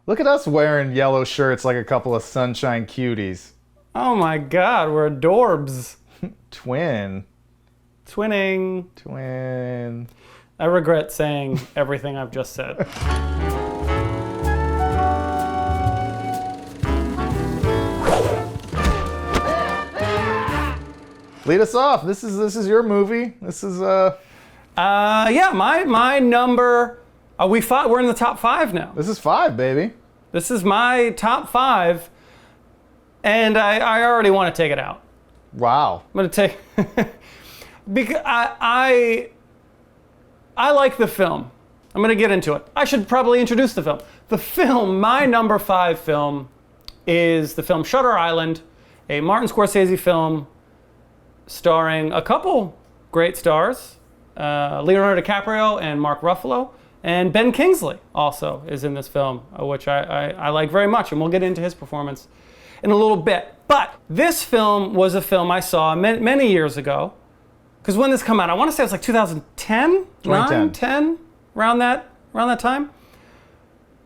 Look at us wearing yellow shirts like a couple of sunshine cuties. Oh my God, we're adorbs. Twin. Twinning. Twin. I regret saying everything I've just said. Lead us off. This is your movie. This is Yeah, my number. We're in the top 5 now. This is 5, baby. This is my top 5, and I already want to take it out. Wow. I'm gonna take because I like the film. I'm gonna get into it. I should probably introduce the film. The film, my number 5 film, is the film Shutter Island, a Martin Scorsese film starring a couple great stars, Leonardo DiCaprio and Mark Ruffalo, and Ben Kingsley also is in this film, which I like very much, and we'll get into his performance in a little bit. But this film was a film I saw many years ago, because when this came out, I want to say it was like 2010, 9, 10, around that time.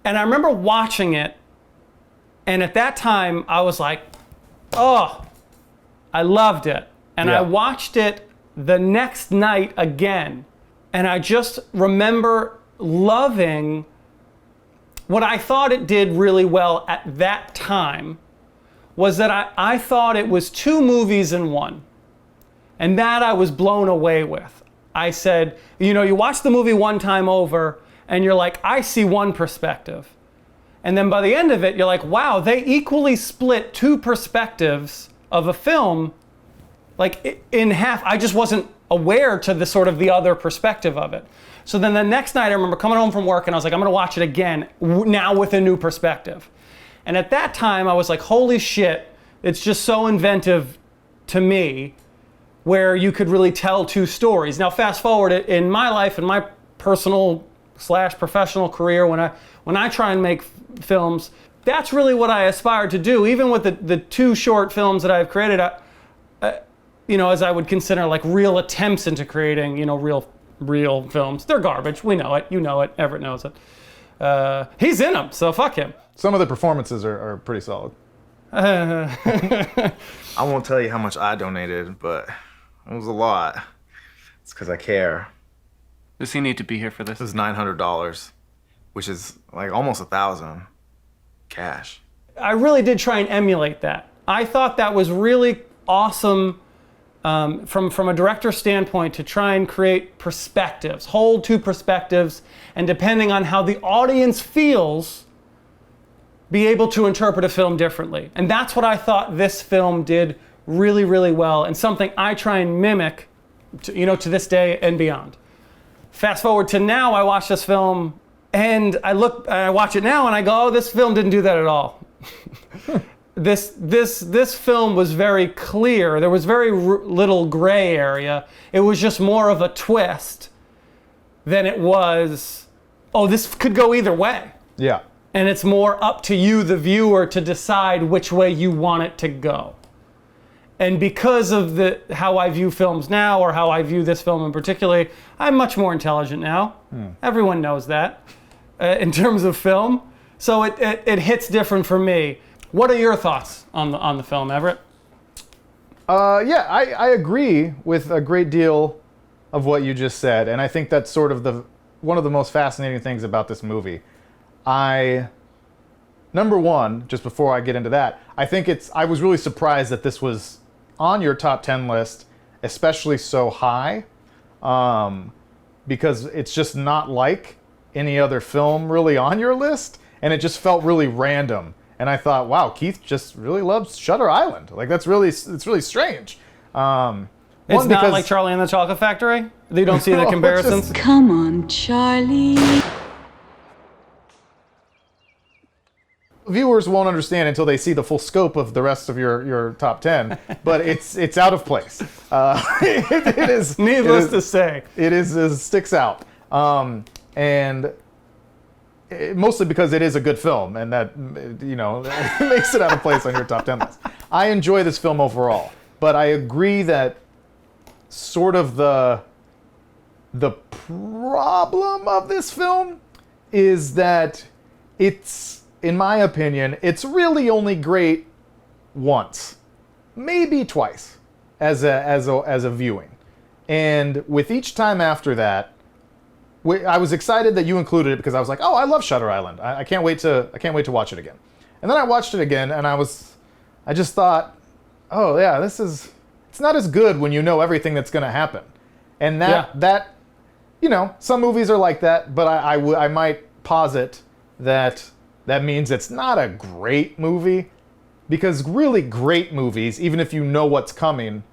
And I remember watching it, and at that time I was like, oh, I loved it. And I watched it the next night again, and I just remember loving what I thought it did really well at that time was that I thought it was 2 movies in one. And that I was blown away with. I said, you watch the movie one time over and you're like, I see one perspective. And then by the end of it, you're like, wow, they equally split 2 perspectives of a film like in half. I just wasn't aware to the other perspective of it. So then the next night I remember coming home from work and I was like, I'm gonna watch it again, now with a new perspective. And at that time I was like, holy shit, it's just so inventive to me where you could really tell 2 stories. Now fast forward in my life, in my personal / professional career, when I try and make films, that's really what I aspire to do. Even with the 2 short films that I've created, as I would consider like real attempts into creating, real films. They're garbage. We know it. You know it. Everett knows it. He's in them, so fuck him. Some of the performances are pretty solid. I won't tell you how much I donated, but it was a lot. It's because I care. Does he need to be here for this? It was $900, which is like almost $1,000 cash. I really did try and emulate that. I thought that was really awesome from a director's standpoint to try and create perspectives, hold 2 perspectives, and depending on how the audience feels, be able to interpret a film differently. And that's what I thought this film did really, really well, and something I try and mimic to this day and beyond. Fast forward to now, I watch this film and I watch it now and I go, oh, this film didn't do that at all. This film was very clear. There was very little gray area. It was just more of a twist than it was, oh, this could go either way. Yeah. And it's more up to you, the viewer, to decide which way you want it to go. And because of how I view films now, or how I view this film in particular, I'm much more intelligent now. Everyone knows that in terms of film. So it hits different for me. What are your thoughts on the film, Everett? I agree with a great deal of what you just said, and I think that's sort of one of the most fascinating things about this movie. Number one, just before I get into that, I was really surprised that this was on your top 10 list, especially so high, because it's just not like any other film really on your list, and it just felt really random. And I thought, wow, Keith just really loves Shutter Island. Like it's really strange. It's not like Charlie and the Chocolate Factory? You don't see the comparisons? Come on, Charlie. Viewers won't understand until they see the full scope of the rest of your top 10, but it's out of place. It is needless to say. It sticks out, and mostly because it is a good film, and that makes it out of place on your top 10 list. I enjoy this film overall, but I agree that sort of the problem of this film is that it's in my opinion, it's really only great once, maybe twice, as a viewing. And with each time after that, I was excited that you included it because I was like, oh, I love Shutter Island. I can't wait to watch it again. And then I watched it again, and I just thought, oh yeah, it's not as good when you know everything that's going to happen. And that, you know, some movies are like that, but I might posit that means it's not a great movie, because really great movies, even if you know what's coming,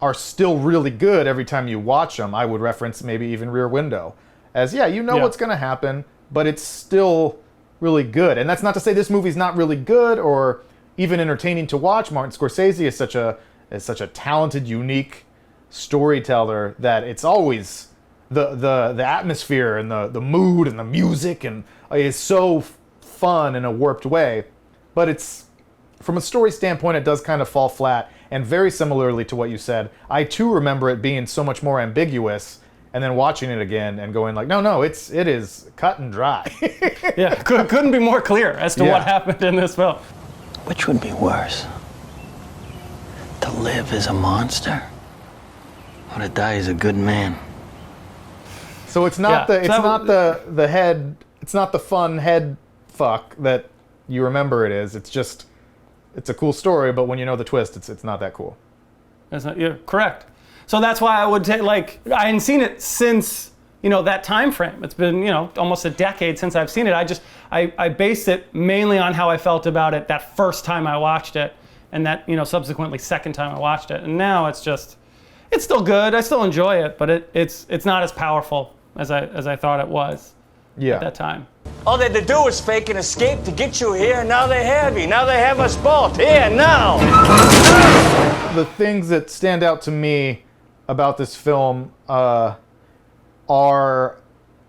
are still really good every time you watch them. I would reference maybe even Rear Window as, you know what's going to happen, but it's still really good. And that's not to say this movie's not really good or even entertaining to watch. Martin Scorsese is such a talented, unique storyteller that it's always the atmosphere and the mood and the music and is so fun in a warped way. But it's, from a story standpoint, it does kind of fall flat. And very similarly to what you said, I too remember it being so much more ambiguous, and then watching it again and going like, no, it is cut and dry. Yeah, couldn't be more clear as to what happened in this film. Which would be worse? To live as a monster, or to die as a good man? So it's not the head, it's not the fun head fuck that you remember it is. It's just, it's a cool story, but when you know the twist, it's not that cool. You're correct. So that's why I would take, like, I hadn't seen it since, you know, that time frame. It's been, you know, almost a decade since I've seen it. I based it mainly on how I felt about it that first time I watched it, and that, you know, subsequently second time I watched it. And now it's still good. I still enjoy it, but it's not as powerful as I thought it was at that time. All they had to do was fake an escape to get you here, and now they have you. Now they have us both here now. The things that stand out to me about this film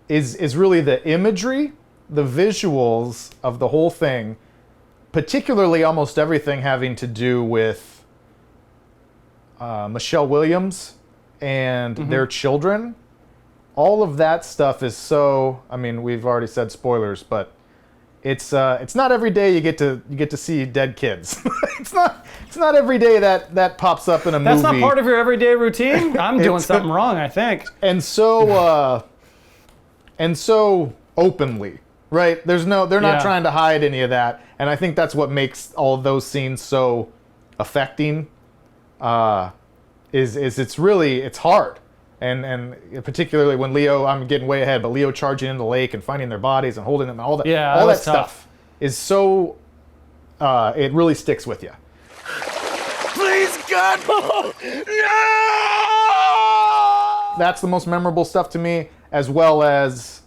is really the imagery, the visuals of the whole thing, particularly almost everything having to do with Michelle Williams and their children. All of that stuff is so, I mean, we've already said spoilers, but it's not every day you get to see dead kids. it's not every day that pops up in a movie. That's not part of your everyday routine? I'm doing something wrong, I think. And so openly, right? They're not trying to hide any of that, and I think that's what makes all of those scenes so affecting. Is it's hard. And particularly when Leo, I'm getting way ahead, but Leo charging into the lake and finding their bodies and holding them, all that stuff is so, it really sticks with you. Please, God, no! That's the most memorable stuff to me, as well as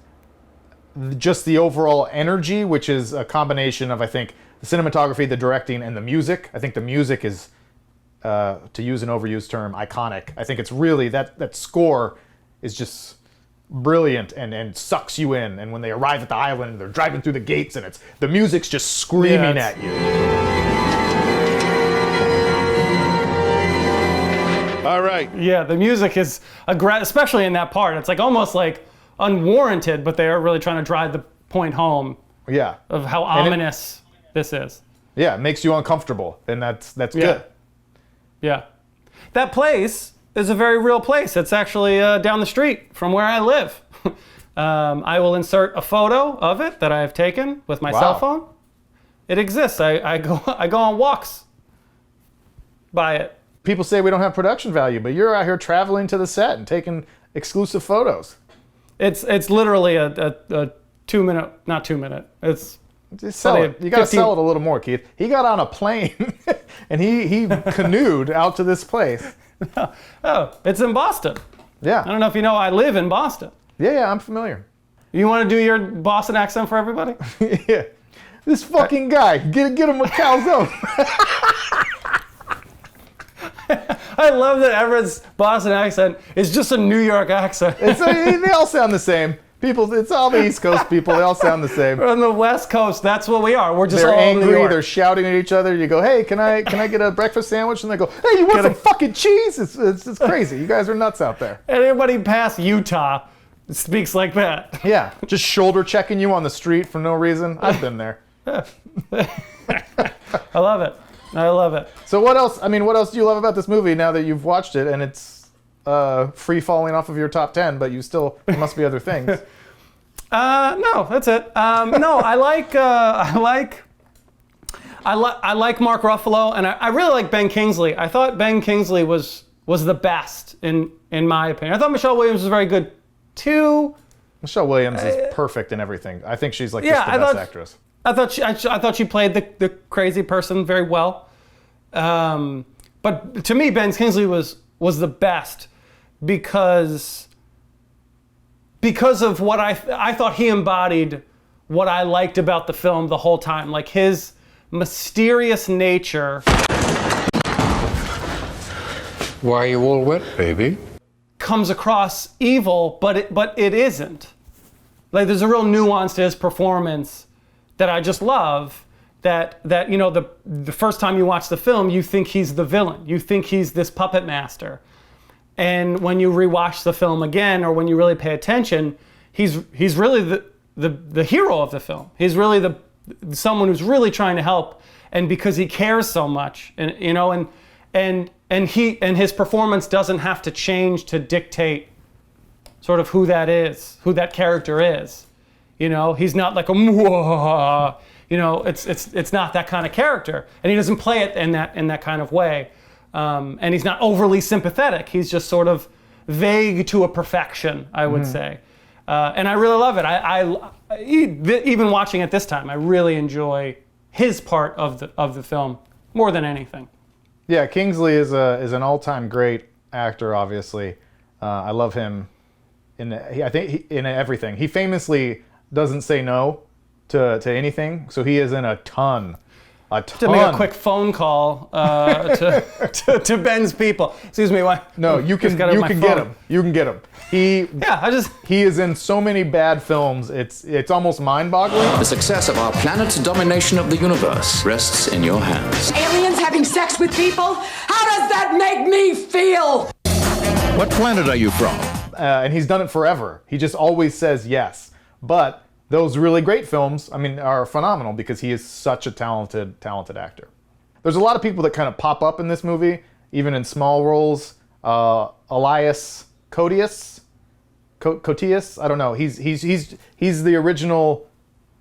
just the overall energy, which is a combination of, I think, the cinematography, the directing, and the music. I think the music is, to use an overused term, iconic. I think it's really, that score is just brilliant and sucks you in. And when they arrive at the island, they're driving through the gates, and the music's just screaming at you. All right. Yeah, the music is, especially in that part, it's like almost like unwarranted, but they are really trying to drive the point home of how ominous this is. Yeah, it makes you uncomfortable, and that's good. Yeah. That place is a very real place. It's actually down the street from where I live. I will insert a photo of it that I have taken with my cell phone. It exists. I go on walks by it. People say we don't have production value, but you're out here traveling to the set and taking exclusive photos. It's literally a 2 minute, not 2 minute. It's just sell it. You got to sell it a little more, Keith. He got on a plane and he canoed out to this place. Oh, it's in Boston. Yeah. I don't know if you know I live in Boston. Yeah, I'm familiar. You want to do your Boston accent for everybody? Yeah. This fucking guy, get him a calzone. I love that Everett's Boston accent is just a New York accent. They all sound the same. People, it's all the East Coast people. They all sound the same. On the West Coast, that's what we are. We're just they're all angry. New York. They're shouting at each other. You go, hey, can I get a breakfast sandwich? And they go, hey, you want some fucking cheese? It's crazy. You guys are nuts out there. Anybody past Utah speaks like that. Yeah, just shoulder checking you on the street for no reason. I've been there. I love it. I love it. So what else? I mean, what else do you love about this movie now that you've watched it and it's free falling off of your top 10? But there must be other things. No, that's it. No, I like Mark Ruffalo, and I really like Ben Kingsley. I thought Ben Kingsley was the best in my opinion. I thought Michelle Williams was very good too. Michelle Williams is perfect in everything. I think she's like just the best actress. I thought she played the crazy person very well. But to me, Ben Kingsley was the best because of what I thought he embodied what I liked about the film the whole time, like his mysterious nature. Why are you all wet, baby? Comes across evil, but it isn't. Like there's a real nuance to his performance that I just love. That you know, the first time you watch the film, you think he's the villain. You think he's this puppet master. And when you rewatch the film again, or when you really pay attention, he's really the hero of the film. He's really someone who's really trying to help, and because he cares so much, and you know, and his performance doesn't have to change to dictate sort of who that character is. You know, he's not like a you know, it's not that kind of character, and he doesn't play it in that kind of way. And he's not overly sympathetic. He's just sort of vague to a perfection, I would say. And I really love it. Even watching it this time, I really enjoy his part of the film more than anything. Yeah, Kingsley is an all-time great actor. Obviously, I love him in everything. He famously doesn't say no to anything, so he is in a ton. To make a quick phone call to Ben's people. Excuse me, why? No, you can get him. You can get him. He is in so many bad films. It's almost mind-boggling. The success of our planet's domination of the universe rests in your hands. Aliens having sex with people? How does that make me feel? What planet are you from? And he's done it forever. He just always says yes. But those really great films, I mean, are phenomenal because he is such a talented actor. There's a lot of people that kind of pop up in this movie, even in small roles. Elias Koteas, I don't know. He's the original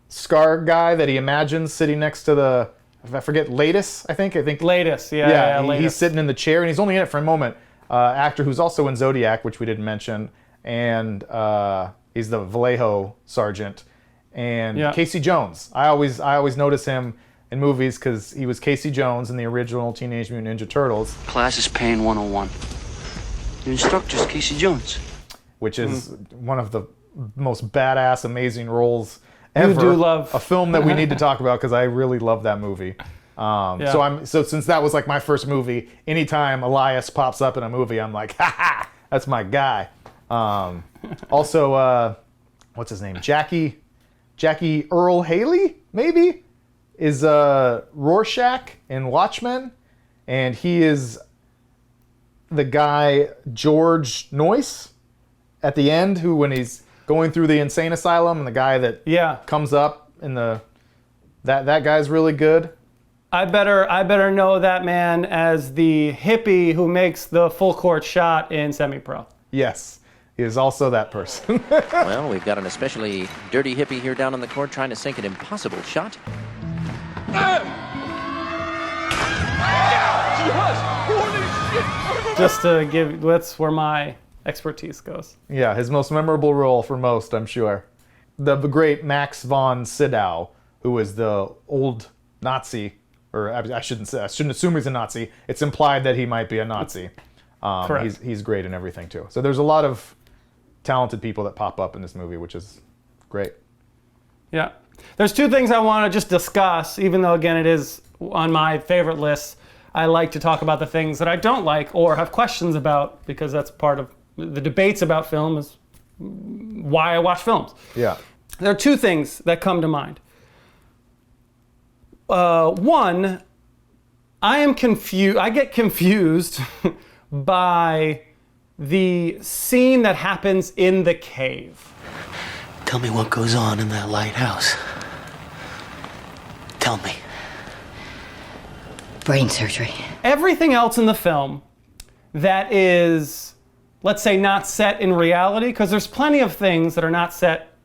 Scar guy that he imagines sitting next to I forget, Laetus, I think. Laetus, yeah. Laetus. He's sitting in the chair, and he's only in it for a moment. Actor who's also in Zodiac, which we didn't mention, and he's the Vallejo sergeant. And Casey Jones. I always notice him in movies because he was Casey Jones in the original Teenage Mutant Ninja Turtles. Class is Pain 101. Your instructor's Casey Jones. Which is one of the most badass, amazing roles ever. You do love a film that we need to talk about because I really love that movie. So since that was like my first movie, anytime Elias pops up in a movie, I'm like, ha, that's my guy. Also, what's his name? Jackie Earle Haley, maybe, is Rorschach in Watchmen, and he is the guy George Noyce at the end, who when he's going through the insane asylum, and the guy that comes up in that guy's really good. I better know that man as the hippie who makes the full court shot in Semi-Pro. Yes. He is also that person. Well, we've got an especially dirty hippie here down on the court trying to sink an impossible shot. Just to give, that's where my expertise goes. Yeah, his most memorable role for most, I'm sure. The great Max von Sydow, who is the old Nazi, or I shouldn't assume he's a Nazi. It's implied that he might be a Nazi. Correct. He's great in everything too. So there's a lot of talented people that pop up in this movie, which is great. Yeah. There's two things I want to just discuss, even though, again, it is on my favorite list. I like to talk about the things that I don't like or have questions about, because that's part of the debates about film is why I watch films. Yeah. There are two things that come to mind. One, I get confused by the scene that happens in the cave. Tell me what goes on in that lighthouse. Tell me. Brain surgery. Everything else in the film that is, let's say, not set in reality, because there's plenty of things that are not set,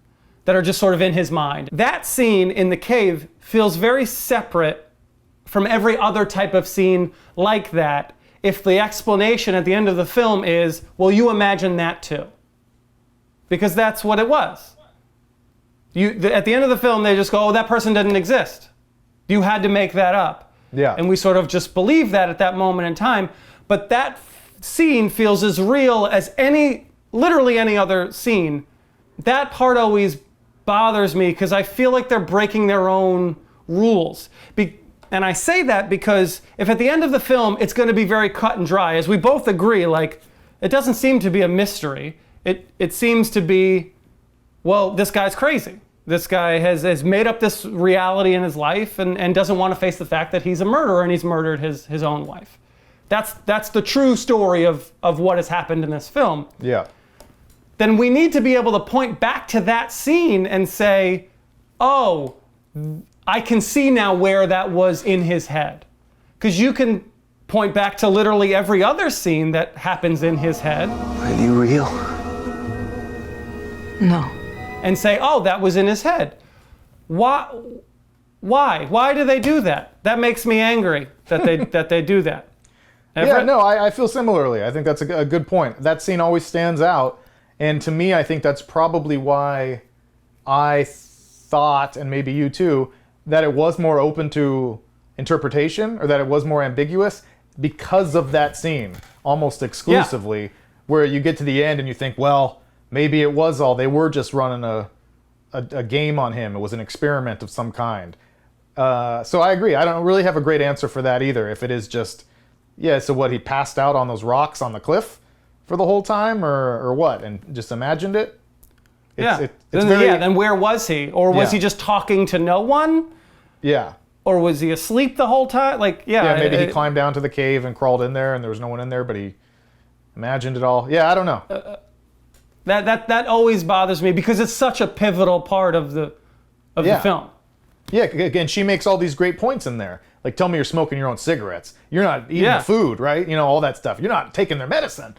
that are just sort of in his mind. That scene in the cave feels very separate from every other type of scene like that, if the explanation at the end of the film is, well, you imagine that too. Because that's what it was. At the end of the film, they just go, oh, that person didn't exist. You had to make that up. Yeah. And we sort of just believe that at that moment in time. But that scene feels as real as literally any other scene. That part always bothers me because I feel like they're breaking their own rules. And I say that because if at the end of the film, it's going to be very cut and dry, as we both agree, like, it doesn't seem to be a mystery. It seems to be, well, this guy's crazy. This guy has made up this reality in his life and doesn't want to face the fact that he's a murderer and he's murdered his own wife. That's the true story of what has happened in this film. Yeah. Then we need to be able to point back to that scene and say, oh, I can see now where that was in his head. Because you can point back to literally every other scene that happens in his head. Are you real? No. And say, oh, that was in his head. Why? Why do they do that? That makes me angry that they do that. Yeah, no, I feel similarly. I think that's a good point. That scene always stands out. And to me, I think that's probably why I thought, and maybe you too, that it was more open to interpretation, or that it was more ambiguous because of that scene, almost exclusively, where you get to the end and you think, well, maybe it was they were just running a game on him. It was an experiment of some kind. So I agree. I don't really have a great answer for that either. If it is just, so what, he passed out on those rocks on the cliff for the whole time, or what, and just imagined it? Then where was he? Or was he just talking to no one? Yeah. Or was he asleep the whole time? Maybe he climbed down to the cave and crawled in there and there was no one in there, but he imagined it all. Yeah, I don't know. That always bothers me because it's such a pivotal part of the film. Yeah, again, she makes all these great points in there. Like, tell me you're smoking your own cigarettes. You're not eating the food, right? All that stuff. You're not taking their medicine.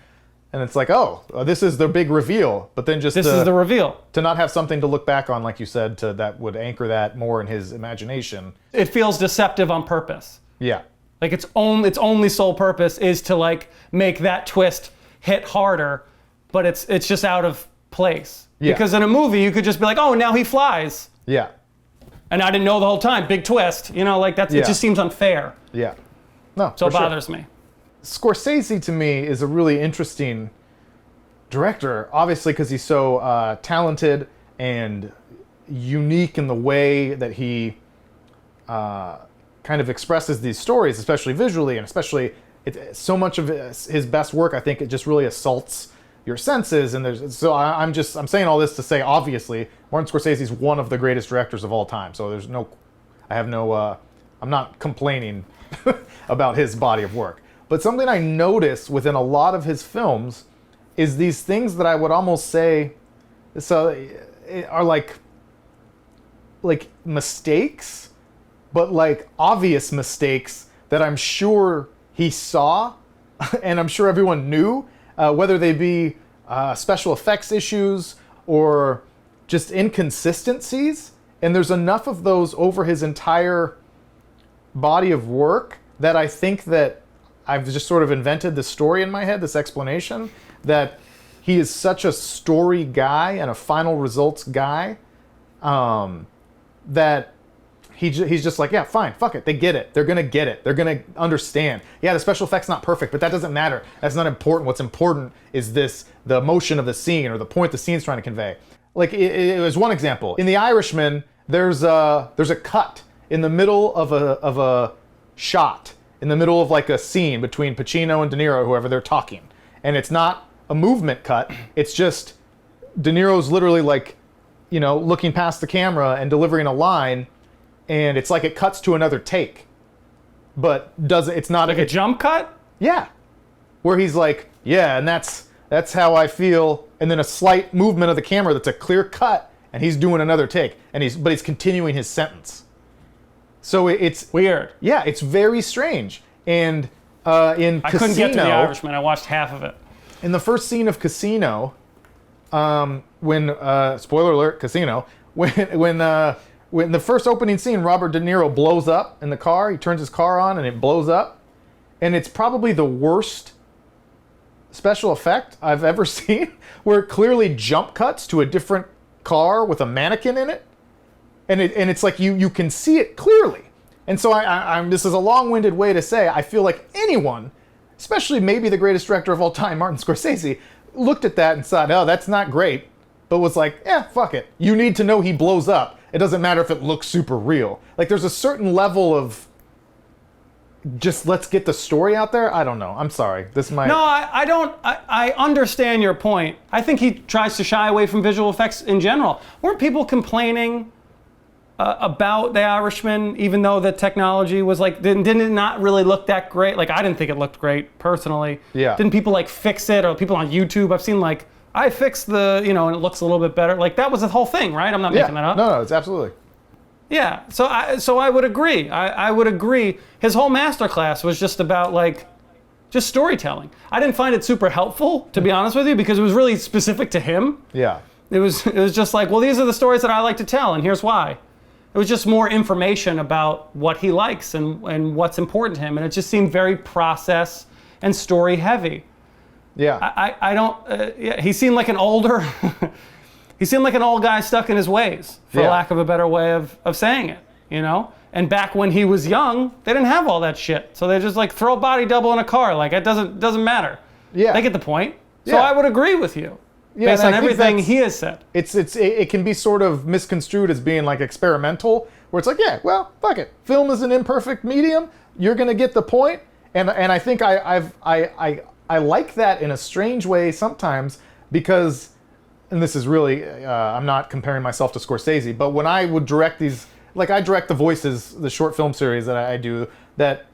And it's like, oh, this is the big reveal. But then this is the reveal. To not have something to look back on, like you said, that would anchor that more in his imagination. It feels deceptive on purpose. Yeah. Like its only sole purpose is to make that twist hit harder, but it's just out of place. Yeah. Because in a movie you could just be like, oh, now he flies. Yeah. And I didn't know the whole time. Big twist. It just seems unfair. Yeah. No. So it bothers me. Scorsese, to me, is a really interesting director, obviously because he's so talented and unique in the way that he kind of expresses these stories, especially visually, and especially so much of his best work, I think, it just really assaults your senses. And I'm saying all this to say, obviously, Martin Scorsese is one of the greatest directors of all time. So I'm not complaining about his body of work. But something I notice within a lot of his films is these things that I would almost say are like mistakes, but obvious mistakes that I'm sure he saw and I'm sure everyone knew, whether they be special effects issues or just inconsistencies. And there's enough of those over his entire body of work that I think that I've just sort of invented this story in my head, this explanation, that he is such a story guy and a final results guy, that he's just like, yeah, fine, fuck it. They get it. They're going to get it. They're going to understand. Yeah, the special effect's not perfect, but that doesn't matter. That's not important. What's important is the emotion of the scene or the point the scene's trying to convey. It was one example. In The Irishman, there's a cut in the middle of a shot, in the middle of a scene between Pacino and De Niro, whoever they're talking. And it's not a movement cut. It's just De Niro's literally looking past the camera and delivering a line, and it's like it cuts to another take. But it's not a jump cut? Yeah. Where he's like, yeah, and that's That's how I feel. And then a slight movement of the camera that's a clear cut, and he's doing another take, but he's continuing his sentence. So it's weird. Yeah, it's very strange. And in Casino, I couldn't get to The Irishman. I watched half of it. In the first scene of Casino, when spoiler alert, Casino, when the first opening scene, Robert De Niro blows up in the car. He turns his car on and it blows up, and it's probably the worst special effect I've ever seen, where it clearly jump cuts to a different car with a mannequin in it, and it's like you can see it clearly. And so I'm this is a long-winded way to say I feel like anyone, especially maybe the greatest director of all time, Martin Scorsese, looked at that and said, oh, that's not great, but was like, fuck it. You need to know he blows up. It doesn't matter if it looks super real. Like, there's a certain level of just let's get the story out there. I don't know. I'm sorry. This might... No, I don't. I understand your point. I think he tries to shy away from visual effects in general. Weren't people complaining about The Irishman, even though the technology was like, didn't it not really look that great? Like, I didn't think it looked great, personally. Yeah. Didn't people, like, fix it? Or people on YouTube, I've seen, like, I fixed and it looks a little bit better. Like, that was the whole thing, right? I'm not making that up. No, it's absolutely. Yeah, so I would agree. I would agree. His whole masterclass was just about, like, just storytelling. I didn't find it super helpful, to be honest with you, because it was really specific to him. Yeah. It was just like, well, these are the stories that I like to tell, and here's why. It was just more information about what he likes and what's important to him, and it just seemed very process and story heavy. Yeah. I don't. He seemed like an older. He seemed like an old guy stuck in his ways, for lack of a better way of saying it, And back when he was young, they didn't have all that shit. So they just like throw a body double in a car. Like, it doesn't matter. Yeah. They get the point. So I would agree with you, based on everything he has said. It can be sort of misconstrued as being like experimental, where it's like, well, fuck it. Film is an imperfect medium. You're gonna get the point. And I think I like that in a strange way sometimes, because, and this is really, I'm not comparing myself to Scorsese, but when I would direct these, like I direct The Voices, the short film series that I do, that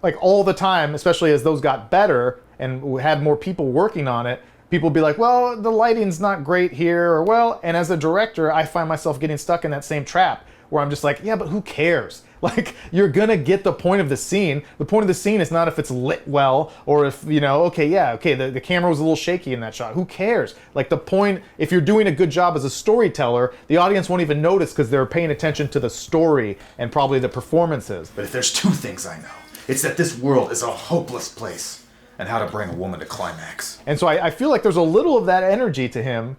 like all the time, especially as those got better and we had more people working on it, people would be like, well, the lighting's not great here, or and as a director, I find myself getting stuck in that same trap where I'm just like, but who cares? Like, you're gonna get the point of the scene. The point of the scene is not if it's lit well, or if, the camera was a little shaky in that shot. Who cares? Like, the point, if you're doing a good job as a storyteller, the audience won't even notice because they're paying attention to the story and probably the performances. But if there's two things I know, it's that this world is a hopeless place, and how to bring a woman to climax. And so I feel like there's a little of that energy to him,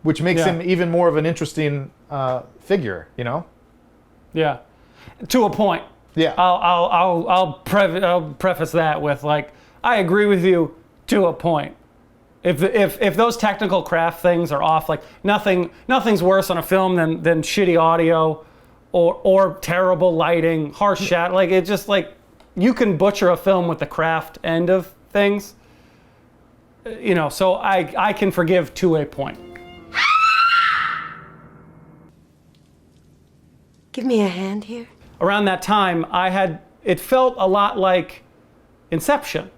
which makes him even more of an interesting figure, Yeah. To a point. Yeah. I'll preface that with, like, I agree with you to a point. If those technical craft things are off, like nothing's worse on a film than shitty audio or terrible lighting, harsh shot. Like, it just, like, you can butcher a film with the craft end of things. So I can forgive to a point. Give me a hand here. Around that time, it felt a lot like Inception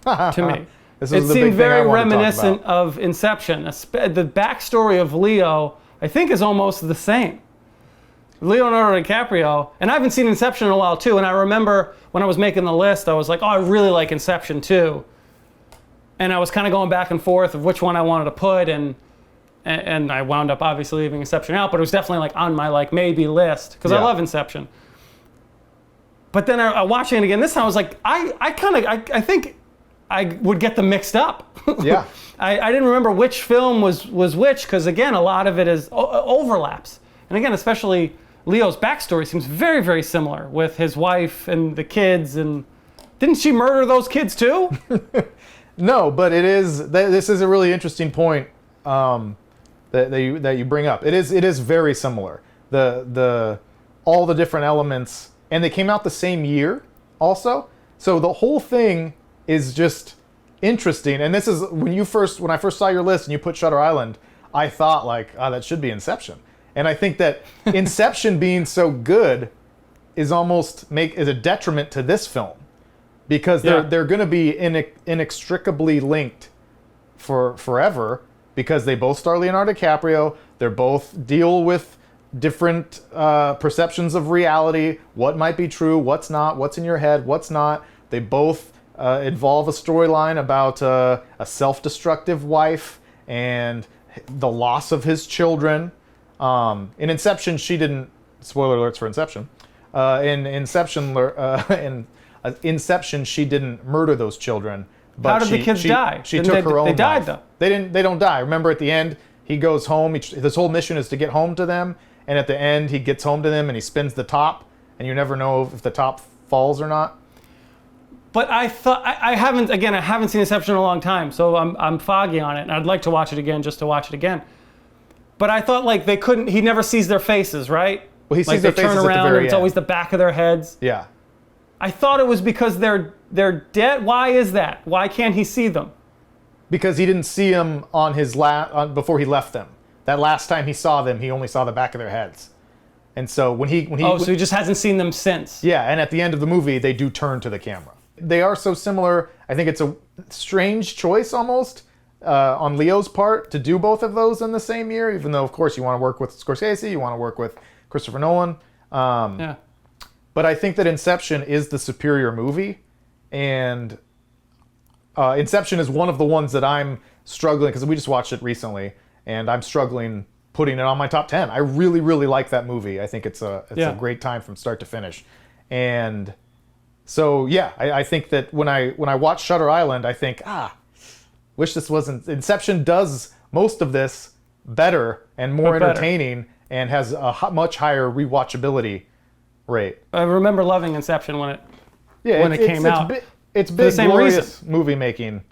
to me. It seemed very reminiscent of Inception. The backstory of Leo, I think, is almost the same. Leonardo DiCaprio, and I haven't seen Inception in a while too, and I remember when I was making the list, I was like, oh, I really like Inception too. And I was kind of going back and forth of which one I wanted to put, and I wound up obviously leaving Inception out, but it was definitely like on my like maybe list, because I love Inception. But then I watching it again this time, I was like, I think I would get them mixed up. Yeah. I didn't remember which film was which, because again, a lot of it is overlaps. And again, especially Leo's backstory seems very, very similar with his wife and the kids. And didn't she murder those kids too? No, but this is a really interesting point that you bring up. It is very similar. All the different elements. And they came out the same year also. So the whole thing is just interesting. And this is when I first saw your list and you put Shutter Island, I thought like, that should be Inception. And I think that Inception being so good is a detriment to this film, because they're going to be inextricably linked for forever because they both star Leonardo DiCaprio. They're both deal with different perceptions of reality, what might be true, what's not, what's in your head, what's not. They both involve a storyline about a self-destructive wife and the loss of his children. In Inception, she didn't. Spoiler alerts for Inception. In Inception, she didn't murder those children. But How did the kids die? She took her own They died life. though. They don't die. Remember, at the end, he goes home. His whole mission is to get home to them. And at the end, he gets home to them and he spins the top, and you never know if the top falls or not. But I thought I haven't seen Inception in a long time, so I'm foggy on it, and I'd like to watch it again just to watch it again. But I thought like they couldn't. He never sees their faces, right? Well, he sees like their they faces turn at the around very and it's end. always the back of their heads. Yeah. I thought it was because they're dead. Why is that? Why can't he see them? Because he didn't see them on his before he left them. That last time he saw them, he only saw the back of their heads. And so when he so he just hasn't seen them since. Yeah, and at the end of the movie, they do turn to the camera. They are so similar. I think it's a strange choice almost on Leo's part to do both of those in the same year, even though, of course, you want to work with Scorsese, you want to work with Christopher Nolan. Yeah. But I think that Inception is the superior movie, and Inception is one of the ones that I'm struggling, because we just watched it recently, and I'm struggling putting it on my top 10. I really, really like that movie. I think it's a great time from start to finish. And so, yeah, I think that when I watch Shutter Island, I think, wish this wasn't... Inception does most of this better and more entertaining and has a much higher rewatchability rate. I remember loving Inception when it came out. It's For big, the same glorious reason. movie making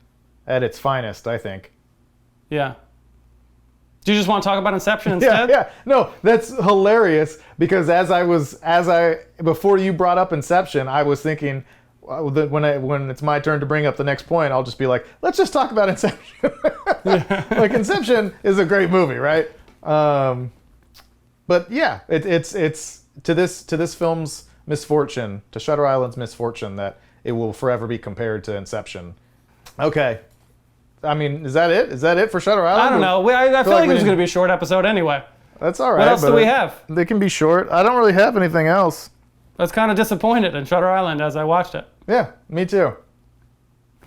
at its finest, I think. Yeah. Do you just want to talk about Inception instead? Yeah. No, that's hilarious because before you brought up Inception, I was thinking that when it's my turn to bring up the next point, I'll just be like, let's just talk about Inception. Like, Inception is a great movie, right? But yeah, it's to this film's misfortune, to Shutter Island's misfortune, that it will forever be compared to Inception. Okay. I mean, is that it? Is that it for Shutter Island? I don't know. I feel like it was going to be a short episode anyway. That's all right. What else do we have? They can be short. I don't really have anything else. I was kind of disappointed in Shutter Island as I watched it. Yeah, me too.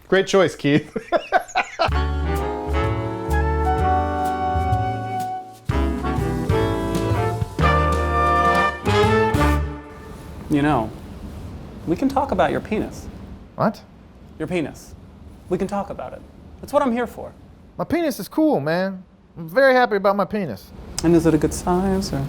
Great choice, Keith. You know, we can talk about your penis. What? Your penis. We can talk about it. That's what I'm here for. My penis is cool, man. I'm very happy about my penis. And is it a good size? Or?